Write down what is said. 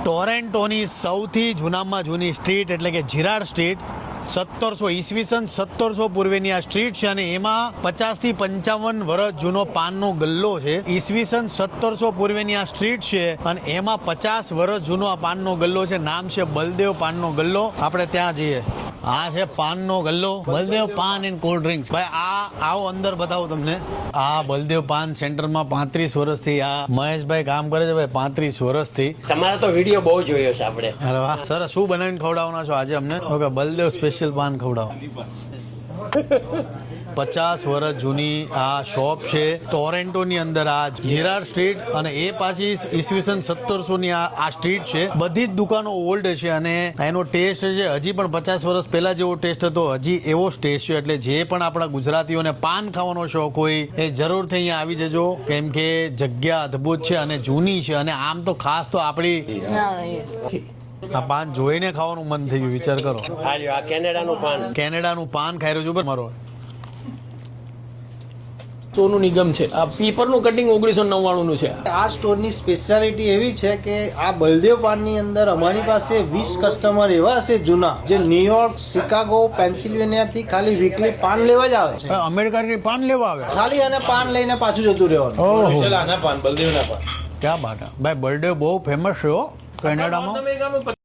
ટોરેન્ટોની સૌથી જૂનામાં જૂની સ્ટ્રીટ એટલે કે જીરાડ સ્ટ્રીટ 1700 પૂર્વેની આ સ્ટ્રીટ છે અને એમાં 50 થી 55 વર્ષ જૂનો પાનનો ગલ્લો છે. ઈસવીસન 1700 પૂર્વેની આ સ્ટ્રીટ છે અને એમાં 50 વર્ષ જૂનો આ પાનનો ગલ્લો છે. નામ છે બલદેવ પાનનો ગલ્લો. આપણે ત્યાં જઈએ. આ છે પાનનો ગલ્લો, બલદેવ પાન એન્ડ કોલ્ડ ડ્રિંક્સ. ભાઈ આવો અંદર બતાવું તમને. આ બલદેવ પાન સેન્ટરમાં 35 વર્ષથી આ મહેશભાઈ કામ કરે છે. ભાઈ 35 વર્ષથી. તમારા તો વિડીયો બહુ જોયો છે આપણે. અરે વાહ સરસ. શું બનાવીને ખવડાવવાના છો આજે અમને? ઓકે, બલદેવ સ્પેશિયલ પાન ખવડાવો. 50 વર્ષ જૂની આ શોપ છે ટોરેન્ટોની અંદર, આ જીરાડ સ્ટ્રીટ, અને એ પાછી ઈસવીસન 1700 ની આ સ્ટ્રીટ છે. બધી જ દુકાનો ઓલ્ડ છે અને એનો ટેસ્ટ છે હજી પણ 50 વર્ષ પહેલા જેવો ટેસ્ટ હતો, હજી એવો ટેસ્ટ છે. એટલે જે પણ આપણા ગુજરાતીઓને પાન ખાવાનો શોખ હોય એ જરૂરથી અહીંયા આવી જજો, કેમ કે જગ્યા અદ્ભુત છે અને જૂની છે. અને આમ તો ખાસ તો આપણી આ પાન જોઈને ખાવાનું મન થઈ ગયું. વિચાર કરો, આ કેનેડાનું પાન ખાઈ રહ્યો છું મારો. સોનું નિગમ છે. આ પીપરનું કટિંગ 1999 નું છે. આ સ્ટોરની સ્પેશિયાલિટી એવી છે કે આ બલદેવ પાનની અંદર અમારી પાસે 20 કસ્ટમર એવા હશે જૂના, જે ન્યુયોર્ક, શિકાગો, પેન્સિલ્વેનિયા થી ખાલી વીકલી પાન લેવા જ આવે છે. અમેરિકાથી પાન લેવા આવે ખાલી અને પાન લઈને પાછું જતું રહેવાનું. ક્યાં બાત. ભાઈ બલદેવ બહુ ફેમસ છે કેનેડામાં.